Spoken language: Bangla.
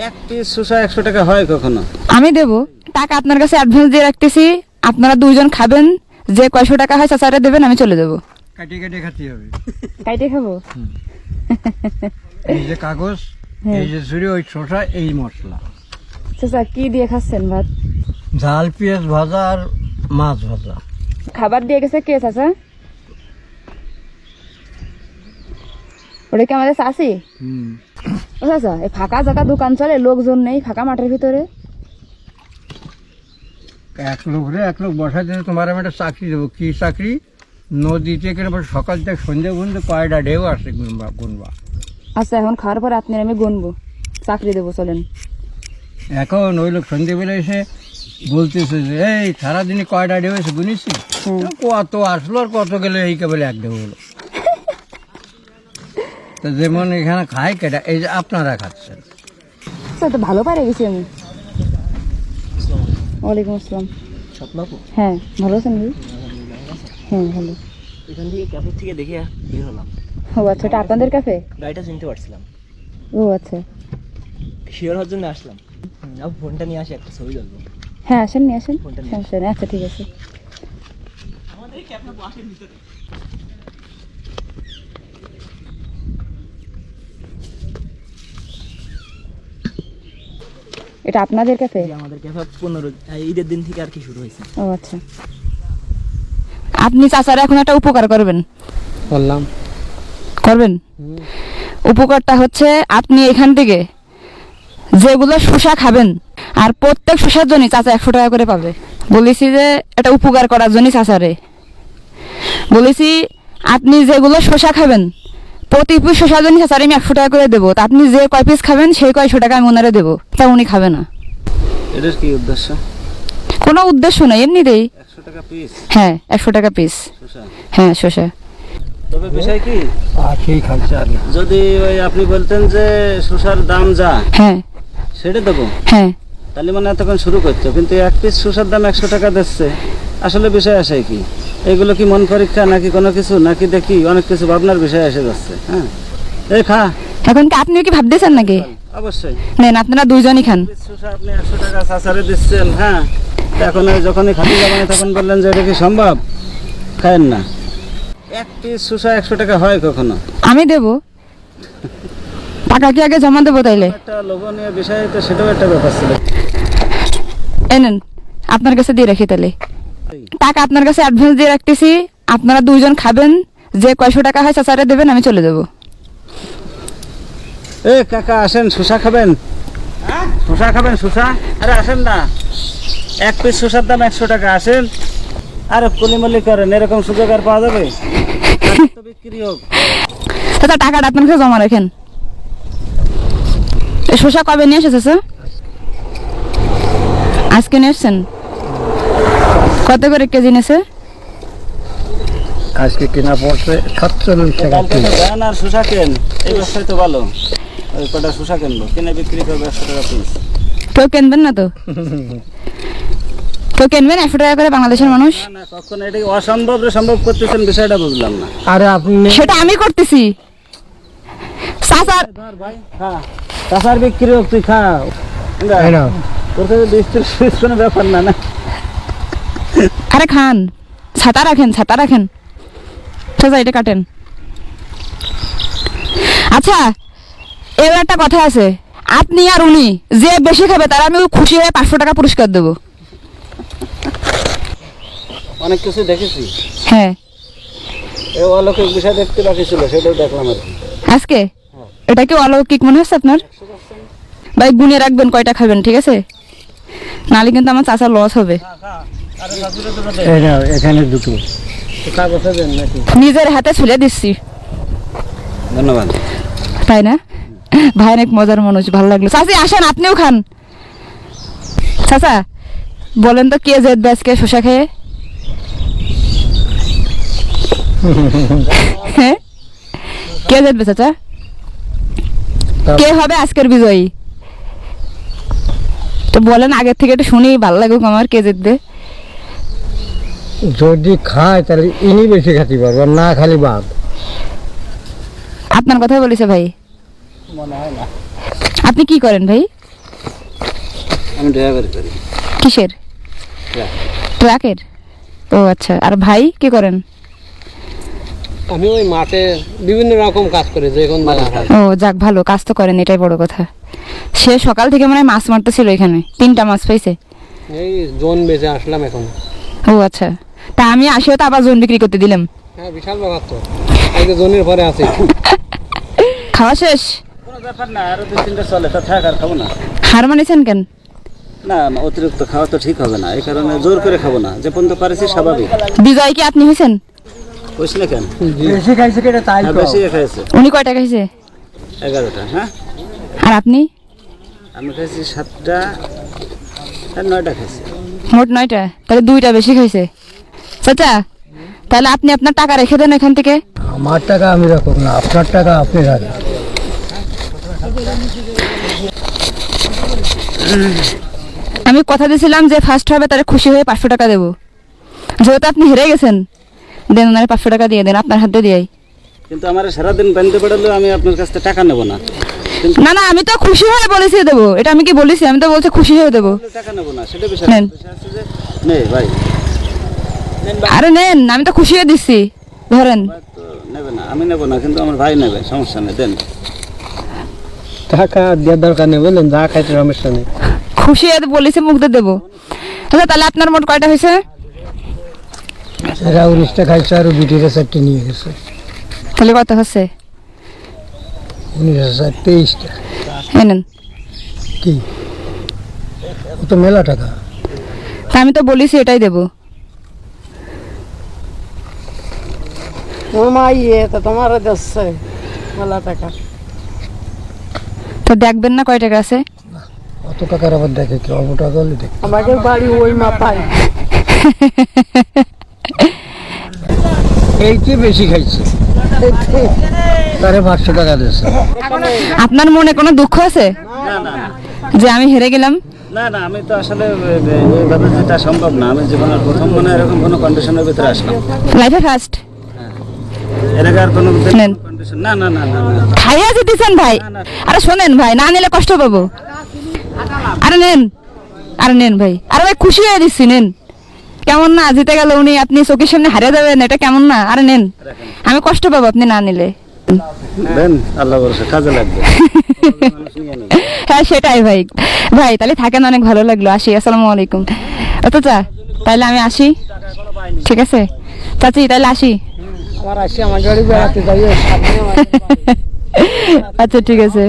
এক পিস শসা 100 টাকা হয় কখনো? আমি দেব টাকা, আপনার কাছে অ্যাডভান্স দিয়ে রাখতেছি। আপনারা দুইজন খাবেন, যে কয়শো টাকা হয় চাচারে দেবেন, আমি চলে যাবো। কাটি কাটি খাতে হবে। কাইটে খাবো? এই যে কাগজ, এই যে ছুরি, ওই শসা, এই মশলা। চাচা কি দিয়ে খাচ্ছেন ভাত? ঝাল পেঁয়াজ ভাজা আর মাছ ভাজা। খাবার দিয়ে গেছে কে চাচা? ওটা কি আমাদের চাষি? ও চাচা, এই ফাঁকা জায়গা দোকান চলে, লোকজন নেই, ফাঁকা মাঠের ভিতরে। এক লোক বসা দিলে তোমার আমি একটা চাকরি দেবো। কি চাকরি? নদীতে সকাল থেকে সন্ধ্যে পর্যন্ত কয়টা ঢেউ আসে গুনবা। আচ্ছা, এখন খাওয়ার পর আপনি আমি গুনবো, চাকরি দেবো, চলেন। এখন ওই লোক সন্ধ্যেবেলা এসে বলতেছে যে এই সারাদিনে কয়টা ঢেউ এসে গুনিছি, কত আসলো আর কত গেলে, এই কেবল এক ঢেউ হলো। তো যেমন এখানে খাই কেটা, এই যে আপনারা খাচ্ছেন। আচ্ছা, তো ভালো পারে গেছি আমি। ওয়ালাইকুম আসসালাম। স্বপ্নাপু, হ্যাঁ, ভালো আছেন ভাই? হ্যাঁ, ভালো। এখান থেকে ক্যাফে থেকে দেখে বের হলাম। ও আচ্ছা, এটা আপনাদের ক্যাফে? গাড়িটা চিনতে পারছিলাম, ও আচ্ছা। শিওর হওয়ার জন্য আসলাম। ফোনটা নিয়ে আসি, একটা ছবি তুলবো। হ্যাঁ, আসেন, নিয়ে আসেন, ফোনটা নিয়ে সমস্যা নেই। আচ্ছা, ঠিক আছে। আমাদের এই ক্যাফে বাসের ভিতরে। এটা আপনাদের ক্যাফে? আমাদের ক্যাফে 15 ঈদের দিন থেকে আর কি শুরু হয়েছে। ও আচ্ছা। আপনি চাচারা এখন একটা উপকার করবেন। করবেন? উপকারটা হচ্ছে, আপনি এখান থেকে যেগুলো শসা খাবেন, আর প্রত্যেক শসার জন্য চাচা 100 টাকা করে পাবে। বলেছি যে এটা উপকার করার জন্য চাচারে বলেছি। আপনি যেগুলো শসা খাবেন, প্রতি পিস শসার জন্য চাচারে আমি 100 টাকা করে দেবো। তা আপনি যে কয় পিস খাবেন, সেই কয়শো টাকা আমি ওনারে দেবো, তা উনি খাবে না। এটার কি উদ্দেশ্য? কোনো উদ্দেশ্য নেই, এমনিতেই। 100 টাকা পিস হ্যাঁ, 100 টাকা পিস। শসা? হ্যাঁ, শসা। তবে বিষয় কি, আর সেই খাচ্ছে আর কি। যদি ওই আপনি বলতেন যে শসার দাম যা, হ্যাঁ, সেটা দেবো, হ্যাঁ। তাহলে মানে এতক্ষণ শুরু করতো। কিন্তু এক পিস শসার দাম 100 টাকা দিচ্ছে, আসলে বিষয় আসে কি? এগুলো কি মন পরীক্ষা নাকি কোনো কিছু, নাকি দেখি অনেক কিছু ভাবনার বিষয় এসে যাচ্ছে। হ্যাঁ, এই খা। এখন কি আপনিও কি ভাবতেছেন নাকি? অবশ্যই। নেন, আপনারা দুইজনই খান। পিস শসা আপনি 100 টাকা চাচারে দিচ্ছেন। হ্যাঁ, এখন ওই যখনই খাতে যাবেন তখন বললেন যে এটা কি সম্ভব? খায়েন না। এক পিস শসা 100 টাকা হয় কখনো? আমি দেব টাকা, কি আগে জমা দেবো তাইলে? একটা লোভনীয় বিষয় তো, সেটাও একটা ব্যাপার ছিল। এই নেন, আপনার কাছে দিয়ে রাখি তাহলে। টাকা আপনার কাছে অ্যাডভান্স দিয়ে রাখতেছি। আপনারা দুইজন খাবেন, যে কয়শো টাকা হয় চাচারে দেবেন, আমি চলে যাবো। এ কাকা আসেন, শসা খাবেন? শসা খাবেন? শসা? আরে আসেন না, এক পিস শসার দাম 100 টাকা। আসেন, আরে কলিমলি করেন, এরকম সুযোগ আর পাওয়া যাবে? তো বিক্রি হোক। চাচা, টাকাটা আপনার কাছে জমা রাখেন। এই শসা কবে নিয়ে এসেছে চাচা? আজকে নিয়ে এসছেন? কত করে কেজি নেছে? আজকে কেনা পড়ছে 47 টাকা কালকে তো দেন আর শসা কেন, এই ব্যবসায় তো ভালো। ওই কটা শসা কিনবো, কিনে বিক্রি করবো 100 টাকা পিস। কেউ কিনবেন না তো? কেউ কিনবেন 100 টাকা করে বাংলাদেশের মানুষ? না না, কখনো এটা অসম্ভব রে সম্ভব করতেছেন, বিষয়টা বুঝলাম না। আরে আপনি সেটা আমি করতেছি চাচার। ধর ভাই, খা। চাচার বিক্রি হোক, তুই খা। এই নাও। তোর কাছে 20-30 পিস কোনো ব্যাপার না। না আরে খান, ছাতা রাখেন, ছাতা রাখেন। চাচা, এটা কাটেন। আচ্ছা, এবার একটা কথা আছে, আপনি আর উনি যে বেশি খাবে তার আমি খুশি হয়ে 500 টাকা পুরস্কার দেবো। অনেক কিছু দেখেছি, হ্যাঁ। এই অলৌকিক বিষয় দেখতে বাকি ছিল, সেটাও দেখলাম আর কি। আজকে এটা কি অলৌকিক মনে হচ্ছে আপনার? ভাই, গুনে রাখবেন কয়টা খাবেন, ঠিক আছে? নাহলে কিন্তু আমার চাচার লস হবে। এই নাও, এখানে দুটো। কাগজে দেন নাকি? নিজের হাতে ছুলে দিচ্ছি। ধন্যবাদ। তাই না? ভাই অনেক মজার মানুষ, ভালো লাগলো। চাচি আসেন, আপনিও খান। চাচা বলেন তো, কে জিতবে আজকে শসা খেয়ে? হ্যাঁ, কে জিতবে চাচা? কে হবে আজকের বিজয়ী? তো বলেন আগের থেকে, একটু শুনি, ভালো লাগুক আমার। কে জিতবে? যদি খায় তাহলে ইনি বেশি খাতে পারবো, আর না খালি বাদ। আপনার কথা বলেছে ভাই। মনে হয় না। আপনি কি করেন ভাই? আমি ড্রাইভার করি। কিসের? ট্রাক। ট্রাকের? ও আচ্ছা। আর ভাই কি করেন? আমি ওই মাঠে বিভিন্ন রকম কাজ করি, যে কোন ও যাক, ভালো কাজ তো করেন, এটাই বড় কথা। সে সকাল থেকে মনে হয় মাছ মারতেছিল এখানে, 3টা মাছ পাইছে। এই জোন বেঁচে আসলাম এখন। ও আচ্ছা, তা আমি আসিও তো আবার জোন বিক্রি করতে দিলাম। হ্যাঁ, বিশাল ব্যাপার তো, এই যে জোনের পরে আছে। খাওয়া শেষ? কোনো ব্যাপার না, আরো 2-3টা চলে, তা থাক, আর খাবো না। হার মানিয়েছেন কেন? না, অতিরিক্ত খাওয়া তো ঠিক হবে না, এই কারণে জোর করে খাবো না, যে পর্যন্ত পারেছি স্বাভাবিক। বিজয় কি আপনি হয়েছেন? বুঝছি না কেন? বেশি খাইছে কেটে তাই হ্যাঁ, বেশি খাইছে। উনি কয়টা খাইছে? 11টা। হ্যাঁ, আর আপনি? আমি খাইছি 7টা আর 9টা খাইছি। মোট 9টা, তাহলে 2টা বেশি খাইছে। চাচা, তাহলে আপনি আপনার টাকা রেখে দেন এখান থেকে। আমার টাকা আমি রাখব না, আপনার টাকা আপনি রাখেন। আমি কথা দিয়েছিলাম যে ফার্স্ট হবে তাহলে খুশি হয়ে 500 টাকা দেবো। যেহেতু আপনি হেরে গেছেন, দেন ওনারে 500 টাকা দিয়ে দেন, আপনার হাতে দিয়াই। কিন্তু আমার সারাদিন বানতে পারলেও আমি আপনার কাছ থেকে টাকা নেবো না। না না, আমি তো খুশি হয়ে বলেছি দেবো, এটা আমি কি বলেছি? আমি তো বলছি খুশি হয়ে দেবো। টাকা নেবো না, সেটা বিষয় নেন। বিষয় হচ্ছে যে নে ভাই, আরে নেন, আমি তো খুশি হয়ে দিচ্ছি, ধরেন। ভাই তো নেবে না, আমি নেবো না, কিন্তু আমার ভাই নেবে, সমস্যা নেই, দেন। টাকা দেওয়ার দরকার নেই, বললেন যা খাইতে সমস্যা নেই। খুশি হয়ে বলেছি মুখ দিয়ে দেবো। আচ্ছা, তাহলে আপনার মোট কয়টা হয়েছে? এরা 19টা খাইছে আর বিটিরা 4টে নিয়ে গেছে। তাহলে কত হচ্ছে? 19,23টা। নেন। কি ও তো মেলা টাকা। তা আমি তো বলেছি এটাই দেবো। তোমার দিচ্ছে মেলা টাকা। তো দেখবেন না কয় টাকা আছে? অত টাকার আবার দেখে কি, অল্প টাকা হলে দেখে। আমাদের বাড়ি ওই মাথায়। এইটি বেশি খাইছে, তারে 500 টাকা দিচ্ছে। আপনার মনে কোনো দুঃখ আছে না না না যে আমি হেরে গেলাম? না না, আমি তো আসলে এইভাবে যেটা সম্ভব না। আমি জীবনের প্রথম মনে হয় এরকম কোনো কন্ডিশনের ভিতরে আসলাম। লাইফে ফার্স্ট এর আগে আর কোনো নেন। কন্ডিশন না না না না না। খাইয়া যেতেছেন ভাই। আরে শোনেন ভাই, না নিলে কষ্ট পাবো। আরে নেন, আরে নেন ভাই, আরে ভাই খুশি হয়ে দিচ্ছি, নেন। কেমন না, জিতে গেল উনি, আপনি চোখের সামনে হারিয়ে যাবেন, এটা কেমন না? আরে নেন, আমি কষ্ট পাবো আপনি না নিলে। দেন, আল্লাহ ভরসা, কাজে লাগবে। মানুষ নিয়ে নেবে। হ্যাঁ সেটাই ভাই। ভাই তাহলে থাকেন, অনেক ভালো লাগলো, আসি। আসসালামু আলাইকুম। চাচা, তাহলে আমি আসি, ঠিক আছে? চাচি, তাহলে আসি। আমার আসি, আমার বাড়ি বেড়াতে যাই। আচ্ছা ঠিক আছে।